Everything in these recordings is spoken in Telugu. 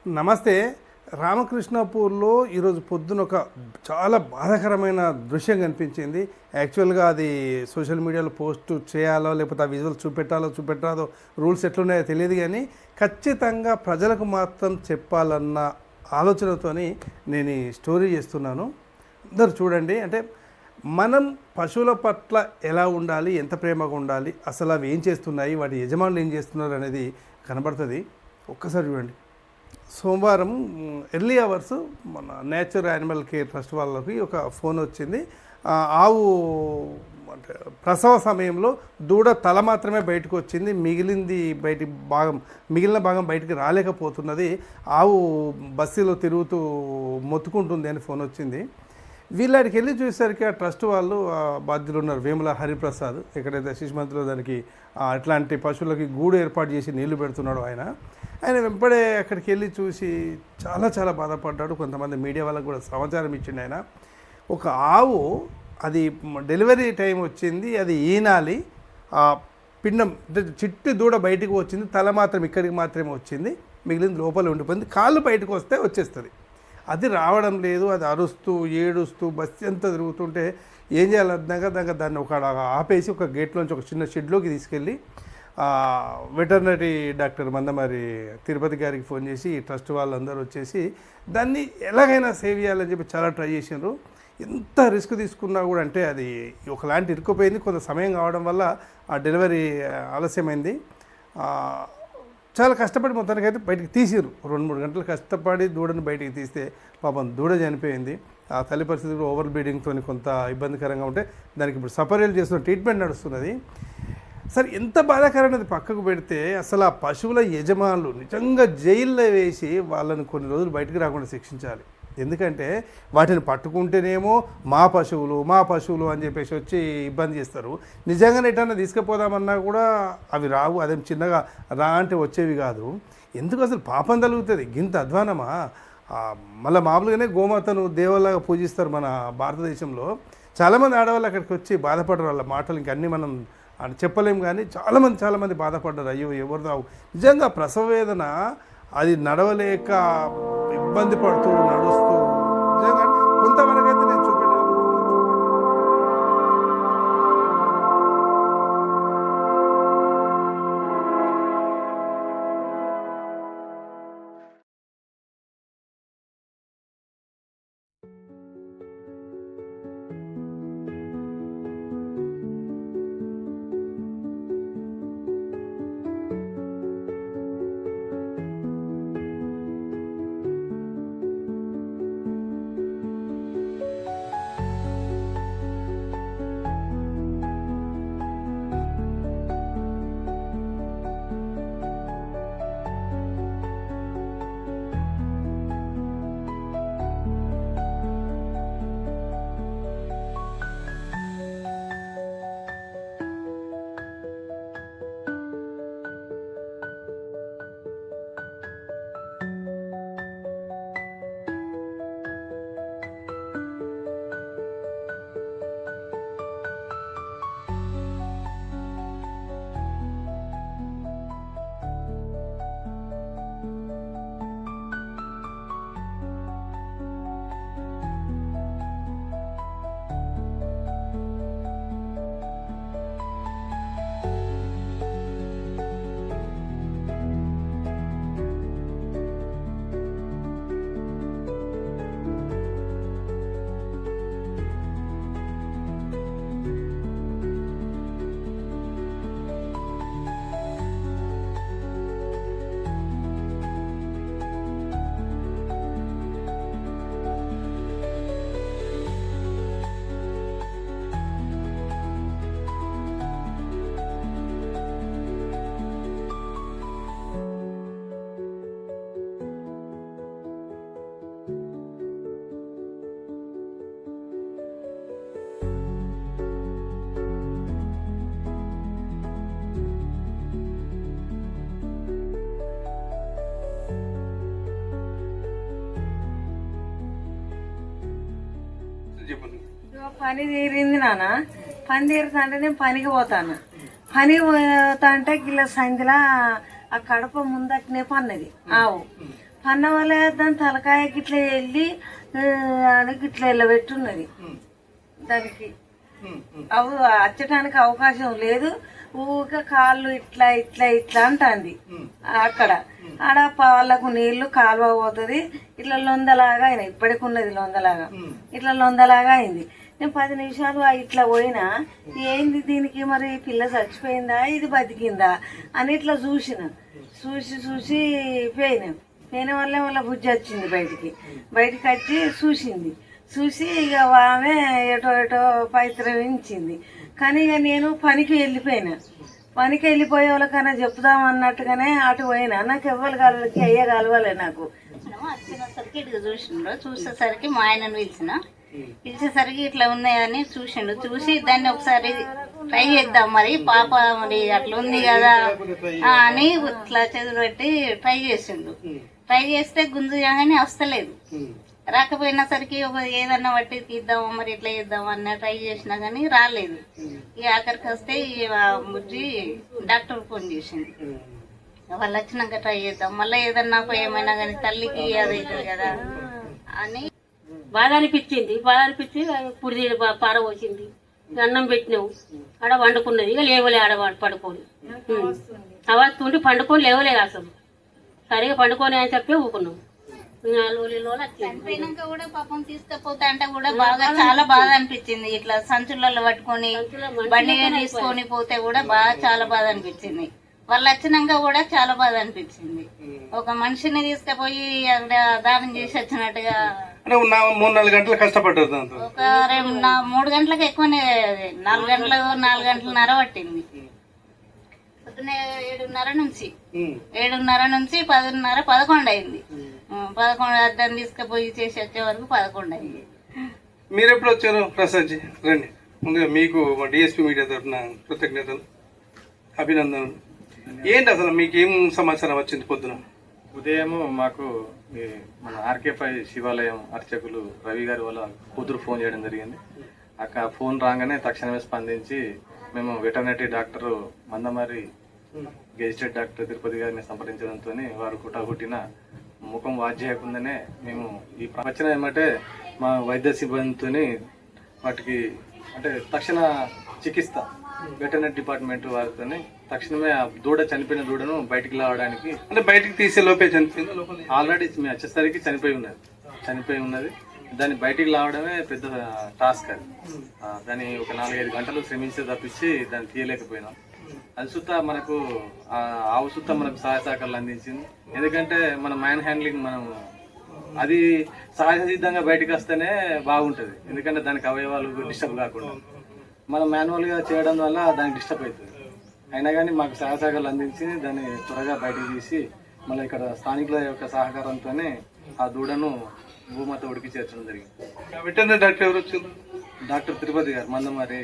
నమస్తే. రామకృష్ణాపూర్లో ఈరోజు పొద్దున ఒక చాలా బాధాకరమైన దృశ్యం కనిపించింది. యాక్చువల్గా అది సోషల్ మీడియాలో పోస్ట్ చేయాలో లేకపోతే ఆ విజువల్ చూపెట్టాలో రూల్స్ ఎట్లున్నాయో తెలియదు, కానీ ఖచ్చితంగా ప్రజలకు మాత్రం చెప్పాలన్న ఆలోచనతోని నేను ఈ స్టోరీ చేస్తున్నాను. అందరు చూడండి. అంటే మనం పశువుల పట్ల ఎలా ఉండాలి, ఎంత ప్రేమగా ఉండాలి, అసలు అవి ఏం చేస్తున్నాయి, వాటి యజమానులు ఏం చేస్తున్నారు అనేది కనబడుతుంది. ఒక్కసారి చూడండి. సోమవారం ఎర్లీ అవర్స్ మన నేచర్ యానిమల్ కేర్ ట్రస్ట్ వాళ్ళకి ఒక ఫోన్ వచ్చింది. ఆవు అంటే ప్రసవ సమయంలో దూడ తల మాత్రమే బయటకు వచ్చింది, మిగిలిన భాగం బయటికి రాలేకపోతున్నది, ఆవు బస్సులో తిరుగుతూ మొత్తుకుంటుంది అని ఫోన్ వచ్చింది. వీళ్ళకి వెళ్ళి చూసేసరికి ఆ ట్రస్ట్ వాళ్ళు బాధ్యులు ఉన్నారు, వేముల హరిప్రసాద్, ఎక్కడైతే శిశుమంతిలో దానికి అట్లాంటి పశువులకి గూడు ఏర్పాటు చేసి నీళ్లు పెడుతున్నాడు ఆయన వెంపడే అక్కడికి వెళ్ళి చూసి చాలా చాలా బాధపడ్డాడు. కొంతమంది మీడియా వాళ్ళకు కూడా సమాచారం ఇచ్చిండు ఆయన. ఒక ఆవు అది డెలివరీ టైం వచ్చింది, అది ఈనాలి, ఆ పిండం చిట్టి దూడ బయటికి వచ్చింది, తల మాత్రం ఇక్కడికి మాత్రమే వచ్చింది, మిగిలింది లోపల ఉండిపోయింది, కాళ్ళు బయటకు వస్తే వచ్చేస్తుంది. అది రావడం లేదు, అది అరుస్తూ ఏడుస్తూ బస్సు అంతా తిరుగుతుంటే ఏం చేయాలి అర్థంగా దాన్ని ఒక ఆపేసి ఒక గేట్లోంచి ఒక చిన్న షెడ్లోకి తీసుకెళ్ళి వెటర్నరీ డాక్టర్ మందమారి తిరుపతి గారికి ఫోన్ చేసి ట్రస్ట్ వాళ్ళందరూ వచ్చేసి దాన్ని ఎలాగైనా సేవ్ చేయాలని చెప్పి చాలా ట్రై చేసినారు. ఎంత రిస్క్ తీసుకున్నా కూడా, అంటే అది ఒకలాంటి ఇరుక్కుపోయింది, కొంత సమయం కావడం వల్ల ఆ డెలివరీ ఆలస్యమైంది. చాలా కష్టపడి మొత్తానికైతే బయటికి తీసిరు. 2-3 గంటలు కష్టపడి దూడను బయటికి తీస్తే పాపం దూడ చనిపోయింది. ఆ తల్లి పరిస్థితి కూడా ఓవర్ బ్లీడింగ్తో కొంత ఇబ్బందికరంగా ఉంటే దానికి ఇప్పుడు సపరేట్ చేస్తున్న ట్రీట్మెంట్ నడుస్తున్నది. సరే, ఎంత బాధాకరమైనది పక్కకు పెడితే అసలు ఆ పశువుల యజమానులు నిజంగా జైల్లో వేసి వాళ్ళని కొన్ని రోజులు బయటకు రాకుండా శిక్షించాలి. ఎందుకంటే వాటిని పట్టుకుంటేనేమో మా పశువులు అని చెప్పేసి వచ్చి ఇబ్బంది చేస్తారు. నిజంగానే ఎటన్నా తీసుకుపోదామన్నా కూడా అవి రావు, అదేం చిన్నగా రా అంటే వచ్చేవి కాదు. ఎందుకు అసలు పాపం తలుగుతుంది, గింత అధ్వానమా? మళ్ళీ మామూలుగానే గోమాతను దేవుళ్ళగా పూజిస్తారు మన భారతదేశంలో. చాలామంది ఆడవాళ్ళు అక్కడికి వచ్చి బాధపడరు, వాళ్ళ మాటలు ఇంకన్నీ మనం చెప్పలేము, కానీ చాలామంది బాధపడ్డారు. అయ్యో ఎవరిదో నిజంగా ప్రసవ వేదన, అది నడవలేక ఇబ్బంది పడుతూ నడుస్తూ నిజంగా కొంతవరకు అయితే నేను పని తీరింది నాన్న. పని తీరుతుంటే నేను పనికి పోతాను. పనికి పోతా అంటే గిల్ల సంధిలా ఆ కడప ముందటనే పన్నది ఆవు. పన్న వల్ల దాని తలకాయ గిట్ల వెళ్ళి అని గిట్ల ఇలా పెట్టున్నది దానికి అవు అచ్చటానికి అవకాశం లేదు. ఊక కాళ్ళు ఇట్లా ఇట్లా ఇట్లా అంటాంది. అక్కడ ఆడ వాళ్ళకు నీళ్లు కాలువ పోతుంది. ఇట్లా లొందలాగా అయినా ఇప్పటికి ఉన్నది లొందలాగా, ఇట్లా లొందలాగా అయింది. నేను 10 నిమిషాలు ఇట్లా పోయినా ఏంది దీనికి మరి పిల్ల చచ్చిపోయిందా ఇది బతికిందా అని ఇట్లా చూసి పోయిన వల్లే వాళ్ళ బుజ్జి వచ్చింది బయటికి వచ్చి చూసి ఇక ఆమె ఎటో పైత్రవించింది. కానీ ఇక నేను పనికి వెళ్ళిపోయే వాళ్ళకన్నా చెప్దాం అన్నట్టుగానే అటు పోయినా. నాకు ఎవ్వరు కలవకి అయ్యే కలవలే. నాకు వచ్చినసరికి ఇటు చూసేసరికి మా ఆయనను పిలిచేసరికి ఇట్లా ఉన్నాయని చూసి దాన్ని ఒకసారి ట్రై చేద్దాం మరి పాప మరి అట్లా ఉంది కదా అని ఇట్లా చేతులు పెట్టి ట్రై చేస్తే గుంజు కానీ వస్తలేదు. రాకపోయినా సరికి ఏదన్నా బట్టి తీద్దాము మరి ఇట్లా చేద్దాం అన్న ట్రై చేసినా కానీ రాలేదు. ఇక ఆఖరికి వస్తే బుజ్జి డాక్టర్ ఫోన్ చేసింది. వాళ్ళు వచ్చినాక ట్రై చేద్దాం మళ్ళీ ఏదన్నా ఏమైనా కానీ తల్లికి అదైతుంది కదా అని బాధ అనిపించి పుడిది పారబోసింది. అన్నం పెట్టినావు ఆడ వండుకున్నది. ఇక లేవలే ఆడ పడుకొని అవస్తుంటే పండుకొని లేవలేదు అసలు. సరిగా పండుకొని అని చెప్పి ఊకున్నావు. చనిపోయినాక కూడా పాపం తీసుకపోతే అంటే కూడా బాగా చాలా బాధ అనిపించింది. ఇట్లా సంచులలో పట్టుకొని బండి తీసుకొని పోతే కూడా బాగా చాలా బాధ అనిపించింది. వాళ్ళు వచ్చినాక కూడా చాలా బాధ అనిపించింది. ఒక మనిషిని తీసుకుపోయి అక్కడ దానం చేసి వచ్చినట్టుగా 3-4 గంటలు కష్టపడ్డారు. ఒక 3 గంటలకు ఎక్కువనే 4 గంటలన్నర పట్టింది. పొద్దున్న 7:30 నుంచి 10:30 11 అయింది. 11 అద్దం తీసుకుపోయి చేసి వచ్చే వరకు 11 అయింది. మీరు ఎప్పుడు వచ్చారు ప్రసాద్ జీ? రండి. ముందుగా మీకు డిఎస్పీ మీడియా తరఫున కృతజ్ఞతలు, అభినందనలు. ఏంటి అసలు మీకు ఏం సమాచారం వచ్చింది పొద్దున? ఉదయం మాకు మన ఆర్కేపై శివాలయం అర్చకులు రవి గారి వాళ్ళ కూతురు ఫోన్ చేయడం జరిగింది. అక్కడ ఫోన్ రాగానే తక్షణమే స్పందించి మేము veterinary doctor Mandamarri gazetted doctor Tirupati గారిని సంప్రదించడంతో వారు కుటాకుట్టిన ముఖం వాజ్యకుండానే మేము ఈ ప్రవచనం ఏమంటే మా వైద్య సిబ్బందితో వాటికి అంటే తక్షణ చికిత్స వెటర్నరీ డిపార్ట్మెంట్ వారితో తక్షణమే ఆ చనిపోయిన దూడను బయటికి లావడానికి అంటే బయటికి తీసే లోపే చనిపోయింది. ఆల్రెడీ మేము వచ్చేసరికి చనిపోయి ఉన్నది. దాన్ని బయటికి లావడమే పెద్ద టాస్క్. అది దాన్ని ఒక 4-5 గంటలు శ్రమించి తప్పించి దాన్ని తీయలేకపోయినాం. అది సుత్త మనకు ఆవు సుత్త మనకు సహాయ సహకారాలు అందించింది. ఎందుకంటే మన మ్యాన్ హ్యాండ్లింగ్ మనం అది సహజ సిద్ధంగా బయటకు వస్తేనే బాగుంటుంది. ఎందుకంటే దానికి అవయవాలు డిస్టర్బ్ కాకుండా మనం మాన్యువల్గా చేయడం వల్ల దానికి డిస్టర్బ్ అవుతుంది. అయినా కానీ మాకు సహాయ సహకారాలు అందించి దాన్ని త్వరగా బయటకు తీసి మళ్ళీ ఇక్కడ స్థానికుల యొక్క సహకారంతోనే ఆ దూడను భూమాత ఉడికి చేర్చడం జరిగింది. వెటర్నరీ డాక్టర్ ఎవరు వచ్చారు? డాక్టర్ తిరుపతి గారు, మందమారి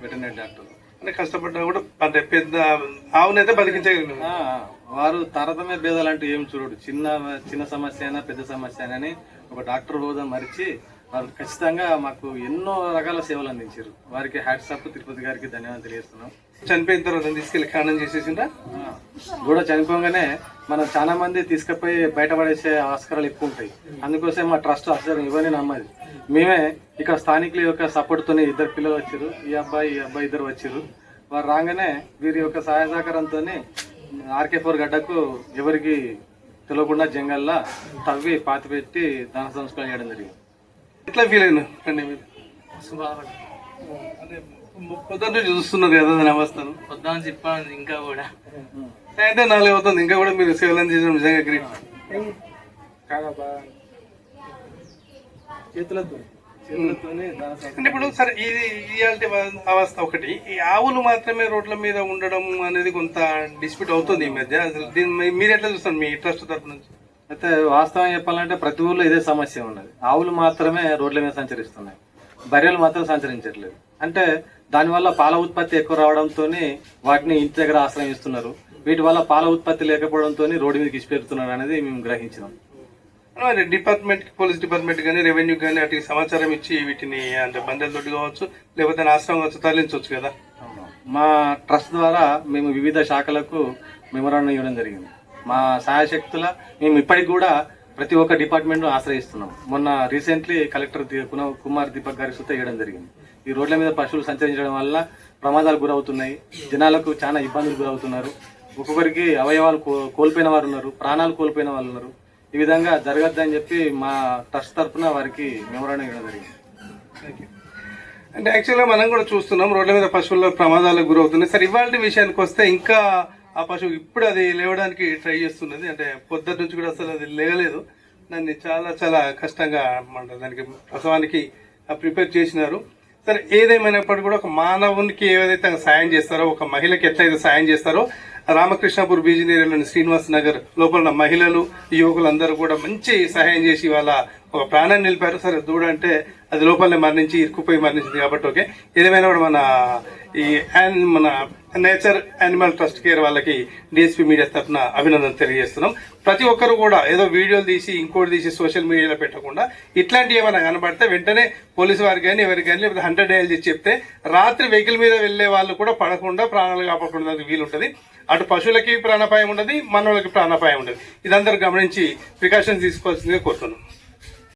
వెటర్నరీ డాక్టర్. అంటే కష్టపడ్డా కూడా పెద్ద ఆవునైతే బతికించగలిగిన వారు తారతమ్య భేదాలు అంటూ ఏం చూడడు. చిన్న సమస్య అయినా పెద్ద సమస్య అయినా ఒక డాక్టర్ హోదా మరిచి వారు ఖచ్చితంగా మాకు ఎన్నో రకాల సేవలు అందించారు. వారికి హ్యాట్స్ ఆఫ్ తిరుపతి గారికి ధన్యవాదాలు తెలియజేస్తున్నాం. చనిపోయిన తర్వాత తీసుకెళ్లి ఖననం చేసేసిందా? కూడా చనిపోగానే మనం చాలా మంది తీసుకుపోయి బయటపడేసే ఆస్కారాలు ఎక్కువ ఉంటాయి. అందుకోసం మా ట్రస్ట్ అసలు ఇవన్నీ నమ్మది. మేమే ఇక్కడ స్థానికుల యొక్క సపోర్ట్ తోనే 2 పిల్లలు వచ్చారు. ఈ అబ్బాయి 2 వచ్చారు. వారు రాగానే వీరి యొక్క సహాయ సహకారంతో RK4 గడ్డకు ఎవరికి తెలియకుండా జంగల్లా తవ్వి పాతి పెట్టి దాన సంస్కారం చేయడం జరిగింది. ఎట్లా ఫీల్ అయినా పొద్దున్న చూస్తున్నారు కదా దాని అవస్థను? పొద్దున చెప్పాను ఇంకా కూడా అయితే 4 అవుతుంది. ఇంకా కూడా మీరు సేవలను చేయడం నిజంగా గ్రేట్. అంటే ఇప్పుడు సరే ఇది ఇయాల్టి అవస్థ ఒకటి. ఈ ఆవులు మాత్రమే రోడ్ల మీద ఉండడం అనేది కొంత డిస్ప్యూట్ అవుతుంది ఈ మధ్య. అసలు దీన్ని మీరు ఎట్లా చూస్తారు మీ ట్రస్ట్ తరఫు నుంచి? అయితే వాస్తవం చెప్పాలంటే ప్రతి ఊర్లో ఇదే సమస్య ఉన్నది. ఆవులు మాత్రమే రోడ్ల మీద సంచరిస్తున్నాయి, బర్రెలు మాత్రం సంచరించట్లేదు. అంటే దానివల్ల పాల ఉత్పత్తి ఎక్కువ రావడంతో వాటిని ఇంటి దగ్గర ఆశ్రయిస్తున్నారు. వీటి వల్ల పాల ఉత్పత్తి లేకపోవడంతో రోడ్డు మీదకి ఇచ్చిపెడుతున్నారు అనేది మేము గ్రహించినాం. డిపార్ట్మెంట్, పోలీస్ డిపార్ట్మెంట్ కానీ రెవెన్యూ కానీ వాటికి సమాచారం ఇచ్చి వీటిని అంటే బందెల తోటి కావచ్చు లేకపోతే ఆశ్రమం కావచ్చు తరలించవచ్చు కదా. మా ట్రస్ట్ ద్వారా మేము వివిధ శాఖలకు మెమోరాండం ఇవ్వడం జరిగింది. మా సహాయశక్తుల మేము ఇప్పటికి కూడా ప్రతి ఒక్క డిపార్ట్మెంట్ ఆశ్రయిస్తున్నాం. మొన్న రీసెంట్లీ కలెక్టర్ కుమార్ దీపక్ గారికి సుత ఇవ్వడం జరిగింది. ఈ రోడ్ల మీద పశువులు సంచరించడం వల్ల ప్రమాదాలు గురవుతున్నాయి, జనాలకు చాలా ఇబ్బందులు గురవుతున్నారు. ఒక్కొక్కరికి అవయవాలు కోల్పోయిన వారు ఉన్నారు, ప్రాణాలు కోల్పోయిన వాళ్ళు ఉన్నారు. ఈ విధంగా జరగద్దని చెప్పి మా ట్రస్ట్ తరఫున వారికి మెమోరాండం ఇవ్వడం జరిగింది. అంటే యాక్చువల్గా మనం కూడా చూస్తున్నాం రోడ్ల మీద పశువుల ప్రమాదాలకు గురవుతున్నాయి. సరే, ఇవాళ విషయానికి వస్తే ఇంకా ఆ పశువు ఇప్పుడు అది లేవడానికి ట్రై చేస్తున్నది. అంటే పొద్దున్న నుంచి కూడా అసలు అది లేగలేదు. దాన్ని చాలా చాలా కష్టంగా దానికి ప్రసవానికి ప్రిపేర్ చేసినారు. సరే, ఏదేమైనప్పటికీ కూడా ఒక మానవునికి ఏదైతే సాయం చేస్తారో, ఒక మహిళకి ఎట్లయితే సాయం చేస్తారో, రామకృష్ణపూర్ బీజీ ఏరియాలోని శ్రీనివాస్ నగర్ లోపల ఉన్న మహిళలు, యువకులందరూ కూడా మంచి సహాయం చేసి వాళ్ళ ఒక ప్రాణాన్ని నిలిపారు. సరే, దూడ అంటే అది లోపలనే మరణించి ఇరుక్కుపోయి మరణించింది కాబట్టి ఓకే. ఏదేమైనా కూడా మన నేచర్ యానిమల్ ట్రస్ట్ కేర్ వాళ్ళకి డిఎస్పీ మీడియా తరఫున అభినందన తెలియజేస్తున్నాం. ప్రతి ఒక్కరు కూడా ఏదో వీడియోలు తీసి ఇంకోటి తీసి సోషల్ మీడియాలో పెట్టకుండా ఇట్లాంటివి ఏమైనా కనబడితే వెంటనే పోలీసు వారికి కానీ ఎవరికి కానీ లేకపోతే 100 డయల్ చేసి చెప్తే రాత్రి వెహికల్ మీద వెళ్లే వాళ్ళు కూడా పడకుండా ప్రాణాలు కాపాడకుండా వీలుంటుంది. అటు పశువులకి ప్రాణాపాయం ఉండదు, మనోళ్ళకి ప్రాణాపాయం ఉండదు. ఇదందరూ గమనించి ప్రికాషన్స్ తీసుకోవాల్సిందిగా కోరుతున్నాం.